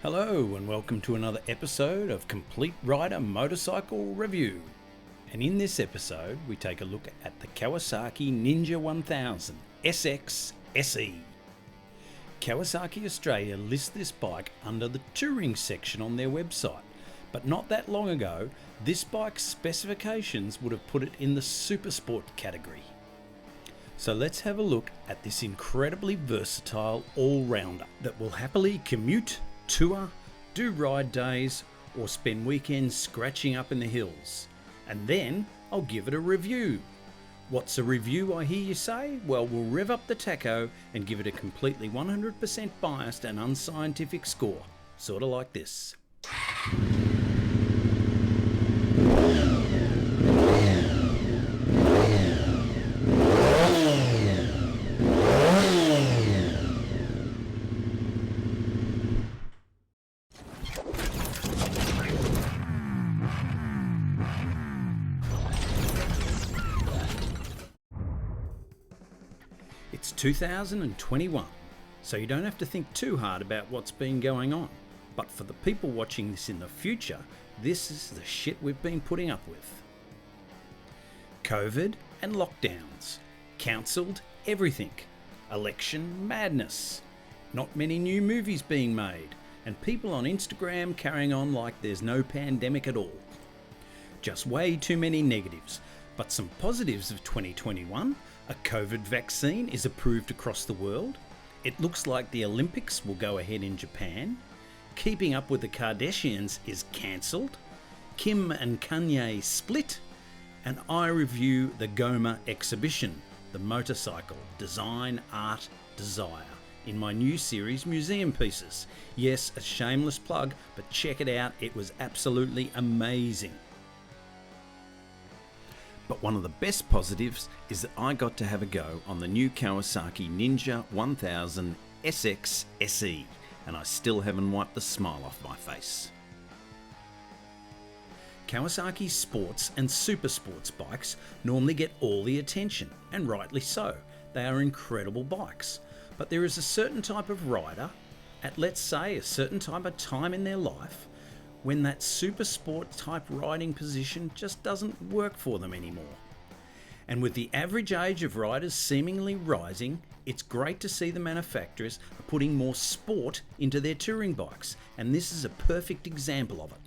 Hello and welcome to another episode of Complete Rider Motorcycle Review. And in this episode we take a look at the Kawasaki Ninja 1000 SX SE. Kawasaki Australia lists this bike under the touring section on their website, but not that long ago this bike's specifications would have put it in the super sport category. So let's have a look at this incredibly versatile all-rounder that will happily commute, tour, do ride days, or spend weekends scratching up in the hills. And then I'll give it a review. What's a review, I hear you say? Well, we'll rev up the tacho and give it a completely 100% biased and unscientific score. Sort of like this. It's 2021, so you don't have to think too hard about what's been going on. But for the people watching this in the future, this is the shit we've been putting up with. COVID and lockdowns, cancelled everything, election madness, not many new movies being made, and people on Instagram carrying on like there's no pandemic at all. Just way too many negatives, but some positives of 2021. A COVID vaccine is approved across the world. It looks like the Olympics will go ahead in Japan. Keeping Up with the Kardashians is cancelled. Kim and Kanye split. And I review the Goma exhibition, the motorcycle, design, art, desire, in my new series Museum Pieces. Yes, a shameless plug, but check it out, it was absolutely amazing. But one of the best positives is that I got to have a go on the new Kawasaki Ninja 1000 SX SE, and I still haven't wiped the smile off my face. Kawasaki's sports and super sports bikes normally get all the attention, and rightly so. They are incredible bikes, but there is a certain type of rider, at let's say a certain type of time in their life, when that super sport type riding position just doesn't work for them anymore. And with the average age of riders seemingly rising, it's great to see the manufacturers putting more sport into their touring bikes, and this is a perfect example of it.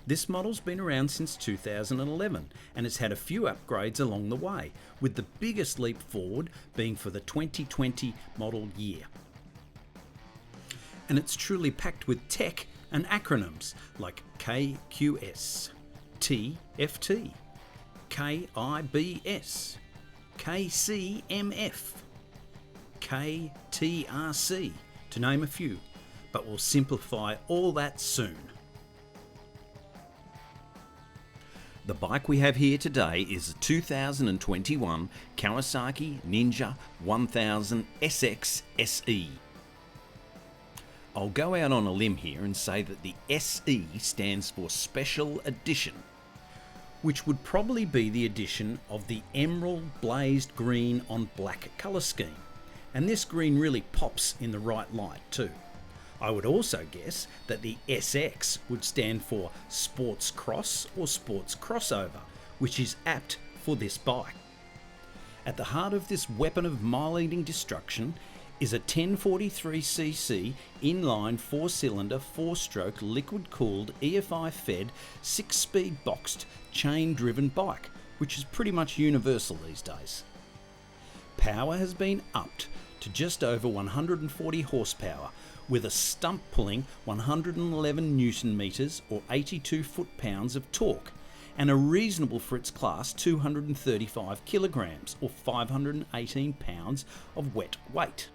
This model's been around since 2011 and has had a few upgrades along the way, with the biggest leap forward being for the 2020 model year. And it's truly packed with tech and acronyms like KQS, TFT, KIBS, KCMF, KTRC, to name a few, but we'll simplify all that soon. The bike we have here today is a 2021 Kawasaki Ninja 1000 SX SE. I'll go out on a limb here and say that the SE stands for Special Edition, which would probably be the edition of the emerald blazed green on black colour scheme, and this green really pops in the right light too. I would also guess that the SX would stand for Sports Cross or Sports Crossover, which is apt for this bike. At the heart of this weapon of mile-eating destruction is a 1043cc inline 4-cylinder 4-stroke liquid-cooled EFI-fed 6-speed boxed chain-driven bike, which is pretty much universal these days. Power has been upped to just over 140 horsepower, with a stump pulling 111 newton meters or 82 foot-pounds of torque, and a reasonable for its class 235 kilograms or 518 pounds of wet weight,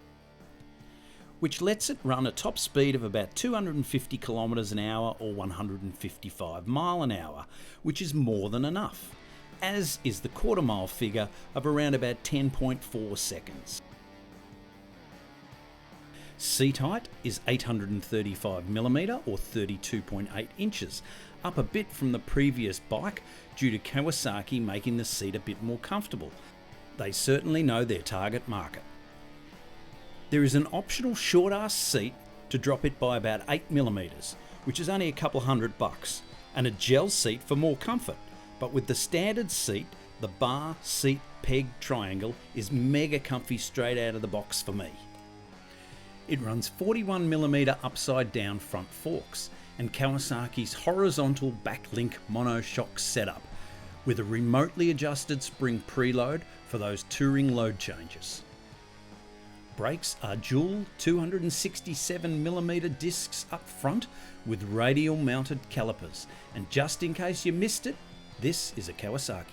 which lets it run a top speed of about 250 kilometers an hour or 155 mile an hour, which is more than enough, as is the quarter mile figure of around about 10.4 seconds. Seat height is 835mm or 32.8 inches, up a bit from the previous bike due to Kawasaki making the seat a bit more comfortable. They certainly know their target market. There is an optional short-ass seat to drop it by about 8mm, which is only a couple $100, and a gel seat for more comfort. But with the standard seat, the bar seat peg triangle is mega comfy straight out of the box for me. It runs 41mm upside down front forks and Kawasaki's horizontal backlink monoshock setup with a remotely adjusted spring preload for those touring load changes. Brakes are dual 267mm discs up front with radial mounted calipers, and just in case you missed it, this is a Kawasaki.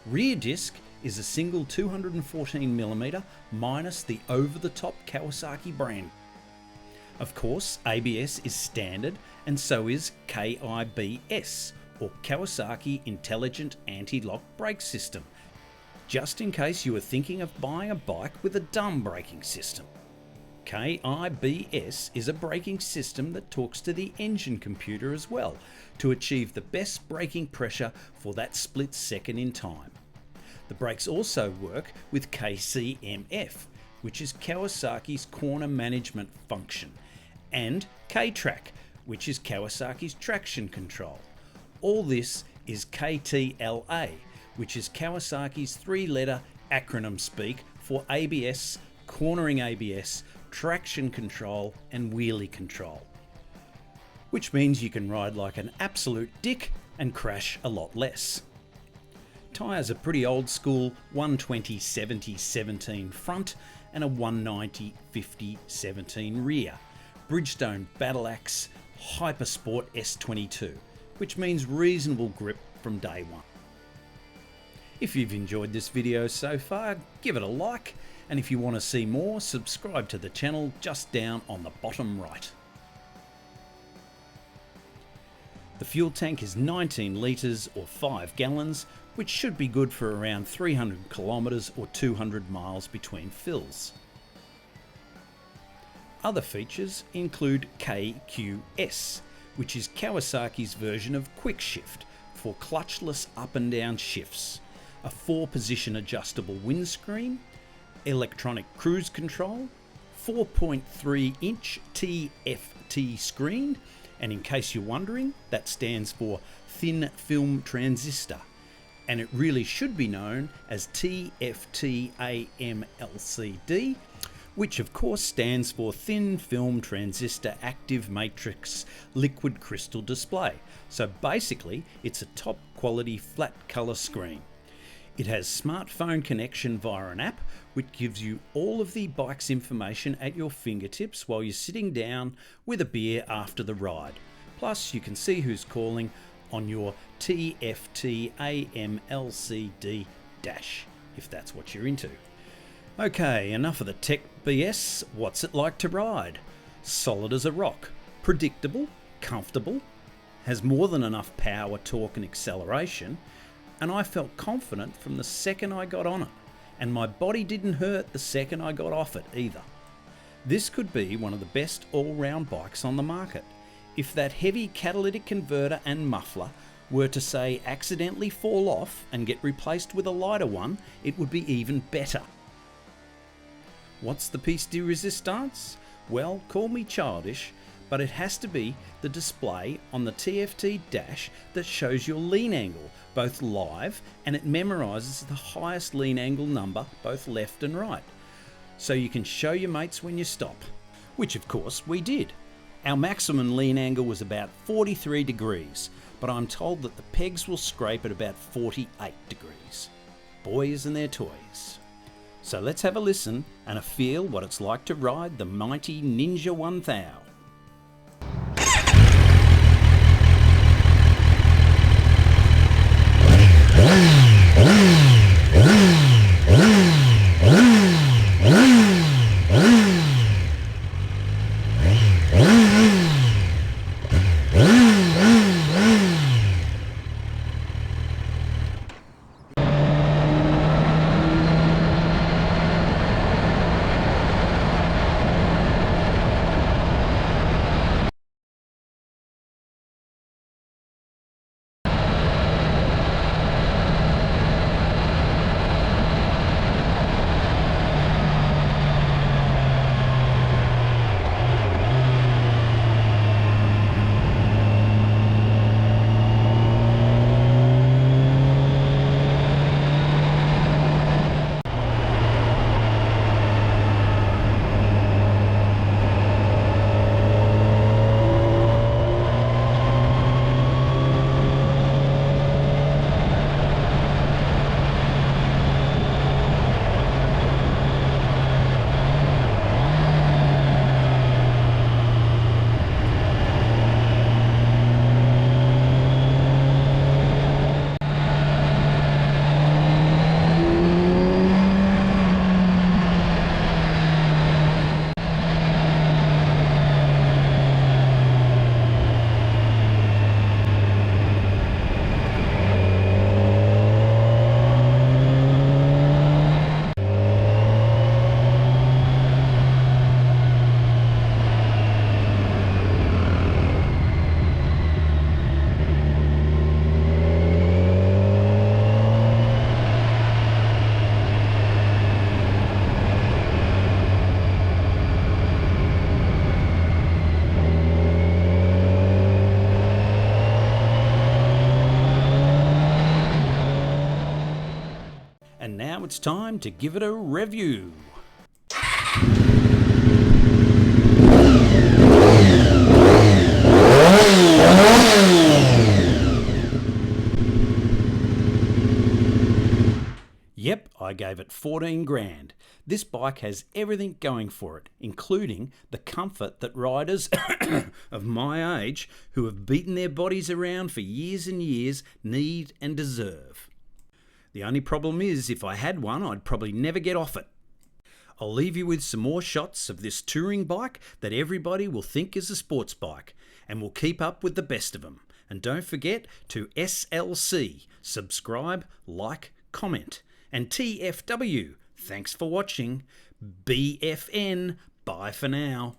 Rear disc is a single 214mm minus the over-the-top Kawasaki brand. Of course, ABS is standard, and so is KIBS, or Kawasaki Intelligent Anti-Lock Brake System, just in case you were thinking of buying a bike with a dumb braking system. KIBS is a braking system that talks to the engine computer as well to achieve the best braking pressure for that split second in time. The brakes also work with KCMF, which is Kawasaki's corner management function, and K-Track, which is Kawasaki's traction control. All this is KTLA, which is Kawasaki's three-letter acronym speak for ABS, cornering ABS, traction control and wheelie control. Which means you can ride like an absolute dick and crash a lot less. Tyres are pretty old school 120/70/17 front and a 190/50/17 rear. Bridgestone Battle Axe Hypersport S22, which means reasonable grip from day one. If you've enjoyed this video so far, give it a like, and if you want to see more, subscribe to the channel just down on the bottom right. The fuel tank is 19 litres or 5 gallons, which should be good for around 300 kilometres or 200 miles between fills. Other features include KQS, which is Kawasaki's version of quick shift for clutchless up and down shifts, a 4-position adjustable windscreen, electronic cruise control, 4.3-inch TFT screen, and in case you're wondering, that stands for Thin Film Transistor, and it really should be known as TFT AMLCD, which of course stands for Thin Film Transistor Active Matrix Liquid Crystal Display. So basically, it's a top quality flat color screen. It has smartphone connection via an app, which gives you all of the bike's information at your fingertips while you're sitting down with a beer after the ride. Plus, you can see who's calling on your TFT AMLCD dash, if that's what you're into. Okay, enough of the tech BS. What's it like to ride? Solid as a rock, predictable, comfortable, has more than enough power, torque and acceleration, and I felt confident from the second I got on it, and my body didn't hurt the second I got off it either. This could be one of the best all-round bikes on the market. If that heavy catalytic converter and muffler were to say accidentally fall off and get replaced with a lighter one, it would be even better. What's the piece de resistance? Well, call me childish, but it has to be the display on the TFT dash that shows your lean angle, both live, and it memorises the highest lean angle number, both left and right. So you can show your mates when you stop, which of course we did. Our maximum lean angle was about 43 degrees, but I'm told that the pegs will scrape at about 48 degrees. Boys and their toys. So let's have a listen and a feel what it's like to ride the mighty Ninja 1000. it's time to give it a review. Yep, I gave it 14 grand. This bike has everything going for it, including the comfort that riders of my age who have beaten their bodies around for years and years need and deserve. The only problem is, if I had one, I'd probably never get off it. I'll leave you with some more shots of this touring bike that everybody will think is a sports bike, and will keep up with the best of them. And don't forget to SLC, subscribe, like, comment. And TFW, thanks for watching. BFN, bye for now.